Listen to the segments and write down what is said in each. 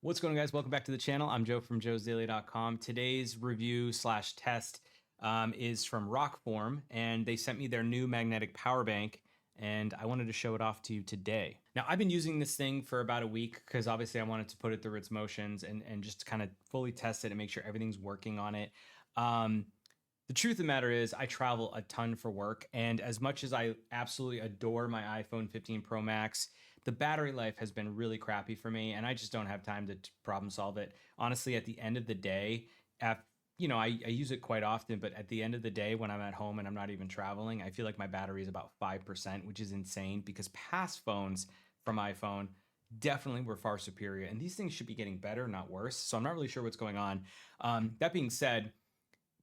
What's going on, guys? Welcome back to the channel. I'm Joe from joesdaily.com. Today's review slash test is from ROKFORM, and they sent me their new magnetic power bank, and I wanted to show it off to you today. Now, I've been using this thing for about a week because obviously I wanted to put it through its motions and just kind of fully test it and make sure everything's working on it. The truth of the matter is I travel a ton for work, and as much as I absolutely adore my iPhone 15 Pro Max, the battery life has been really crappy for me, and I just don't have time to problem solve it. Honestly, at the end of the day, I use it quite often, but at the end of the day, when I'm at home and I'm not even traveling, I feel like my battery is about 5%, which is insane because past phones from iPhone definitely were far superior, and these things should be getting better, not worse. So I'm not really sure what's going on. That being said,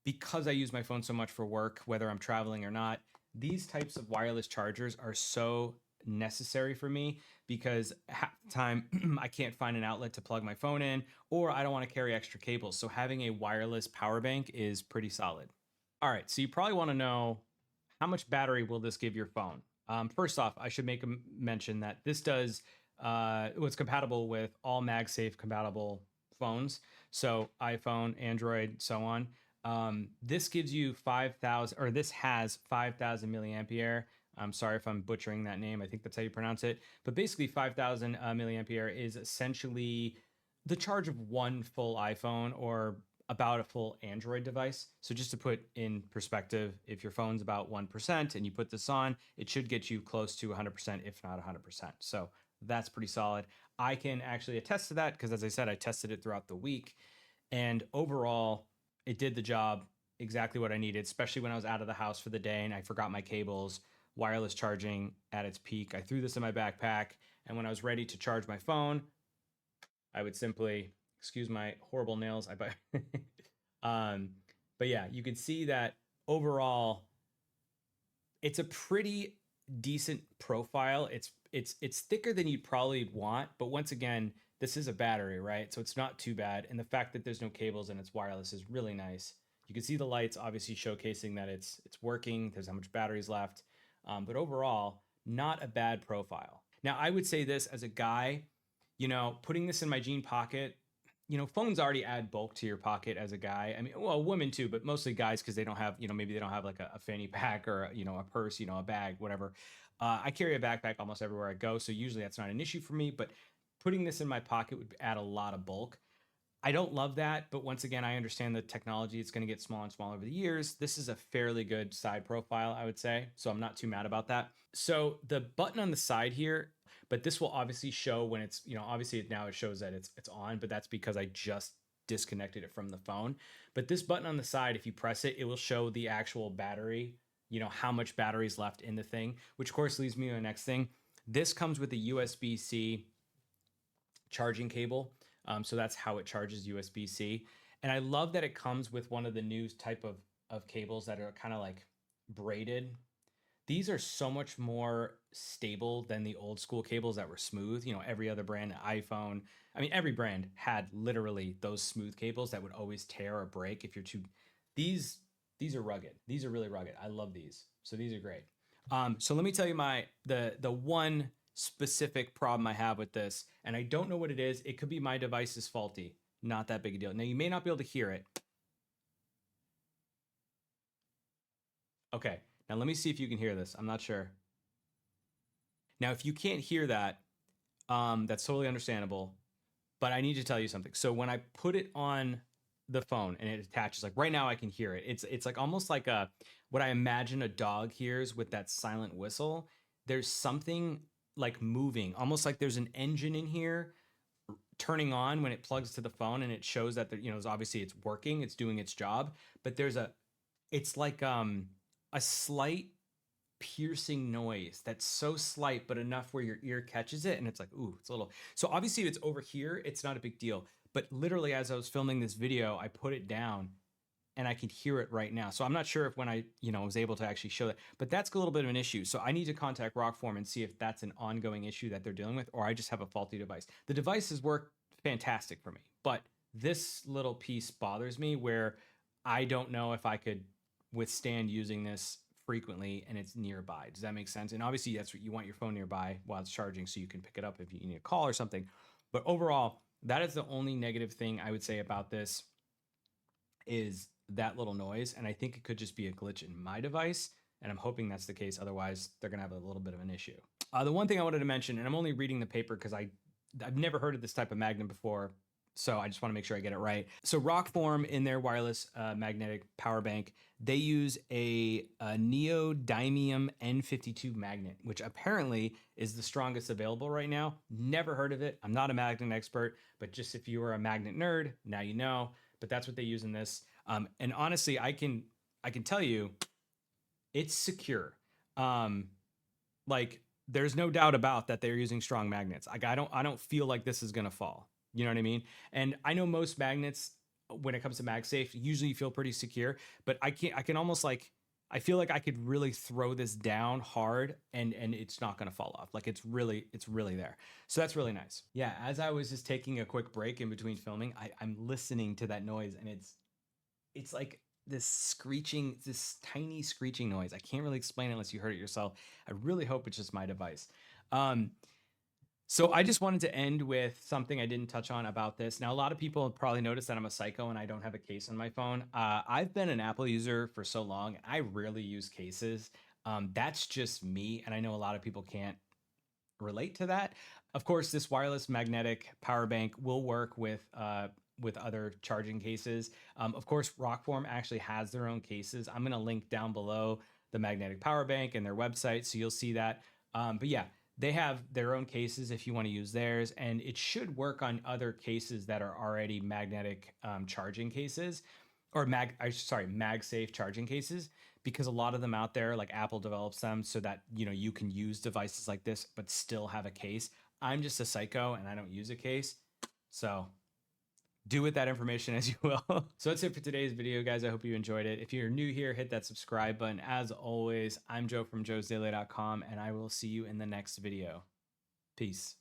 because I use my phone so much for work, whether I'm traveling or not, these types of wireless chargers are so necessary for me because half the time I can't find an outlet to plug my phone in, or I don't want to carry extra cables. So having a wireless power bank is pretty solid. All right, so you probably want to know, how much battery will this give your phone? First off, I should make a mention that this does what's compatible with all MagSafe compatible phones. So iPhone, Android, so on. This gives you 5,000, or this has 5,000 milliampere. I'm sorry if I'm butchering that name. I think that's how you pronounce it. But basically, 5,000 milliampere is essentially the charge of one full iPhone or about a full Android device. So just to put in perspective, if your phone's about 1% and you put this on, it should get you close to 100%, if not 100%. So that's pretty solid. I can actually attest to that because, as I said, I tested it throughout the week. And overall, it did the job exactly what I needed, especially when I was out of the house for the day and I forgot my cables, wireless charging at its peak. I threw this in my backpack, and when I was ready to charge my phone, I would simply, excuse my horrible nails, um, but yeah, you can see that overall it's a pretty decent profile. It's thicker than you'd probably want, but once again, this is a battery, right? So it's not too bad. And the fact that there's no cables and it's wireless is really nice. You can see the lights obviously showcasing that it's working. There's how much battery's left. But overall, not a bad profile. Now, I would say this as a guy, putting this in my jean pocket, phones already add bulk to your pocket as a guy. I mean, well, women too, but mostly guys because they don't have, maybe they don't have like a fanny pack or, a purse, a bag, whatever. I carry a backpack almost everywhere I go. So usually that's not an issue for me, but putting this in my pocket would add a lot of bulk. I don't love that, but once again, I understand the technology. It's going to get smaller and smaller over the years. This is a fairly good side profile, I would say. So I'm not too mad about that. So the button on the side here, but this will obviously show when it's, obviously now it shows that it's on, but that's because I just disconnected it from the phone. But this button on the side, if you press it, it will show the actual battery, how much battery is left in the thing, which of course leads me to the next thing. This comes with a USB-C charging cable. So that's how it charges USB-C. And I love that it comes with one of the new type of cables that are kind of like braided. These are so much more stable than the old school cables that were smooth. Every other brand, iPhone, I mean, every brand had literally those smooth cables that would always tear or break if you're too. These are rugged. These are really rugged. I love these. So these are great. So let me tell you the one specific problem I have with this, and I don't know what it is. It could be my device is faulty. Not that big a deal. Now you may not be able to hear it. Okay, now let me see if you can hear this. I'm not sure. Now, if you can't hear that, that's totally understandable. But I need to tell you something. So when I put it on the phone and it attaches, like right now I can hear it. It's like almost like what I imagine a dog hears with that silent whistle. There's something like moving, almost like there's an engine in here turning on when it plugs to the phone, and it shows that obviously it's working, it's doing its job. But it's like a slight piercing noise that's so slight but enough where your ear catches it, and it's like, ooh, it's a little. So obviously if it's over here, it's not a big deal, but literally as I was filming this video, I put it down and I can hear it right now. So I'm not sure if when I was able to actually show that, but that's a little bit of an issue. So I need to contact ROKFORM and see if that's an ongoing issue that they're dealing with, or I just have a faulty device. The devices work fantastic for me, but this little piece bothers me where I don't know if I could withstand using this frequently and it's nearby. Does that make sense? And obviously that's what you want, your phone nearby while it's charging so you can pick it up if you need a call or something. But overall, That is the only negative thing I would say about this, is that little noise. And I think it could just be a glitch in my device. And I'm hoping that's the case. Otherwise, they're going to have a little bit of an issue. The one thing I wanted to mention, and I'm only reading the paper because I've never heard of this type of magnet before, so I just want to make sure I get it right. So ROKFORM, in their wireless magnetic power bank, they use a neodymium N52 magnet, which apparently is the strongest available right now. Never heard of it. I'm not a magnet expert, but just if you are a magnet nerd, now you know. But that's what they use in this. And honestly, I can tell you, it's secure. Like, there's no doubt about that they're using strong magnets. Like, I don't feel like this is gonna fall. You know what I mean? And I know most magnets, when it comes to MagSafe, usually feel pretty secure, but I can almost like, I feel like I could really throw this down hard and it's not gonna fall off. Like, it's really there. So that's really nice. Yeah, as I was just taking a quick break in between filming, I'm listening to that noise, and it's like this screeching, this tiny screeching noise. I can't really explain it unless you heard it yourself. I really hope it's just my device. So I just wanted to end with something I didn't touch on about this. Now, a lot of people have probably noticed that I'm a psycho and I don't have a case on my phone. I've been an Apple user for so long, and I rarely use cases. That's just me, and I know a lot of people can't relate to that. Of course, this wireless magnetic power bank will work with other charging cases. Of course, ROKFORM actually has their own cases. I'm going to link down below the magnetic power bank and their website, so you'll see that. But yeah, they have their own cases if you want to use theirs, and it should work on other cases that are already magnetic charging cases, or MagSafe charging cases, because a lot of them out there, like Apple develops them so that you can use devices like this but still have a case. I'm just a psycho and I don't use a case, so do with that information as you will. So that's it for today's video, guys. I hope you enjoyed it. If you're new here, hit that subscribe button. As always, I'm Joe from joesdaily.com, and I will see you in the next video. Peace.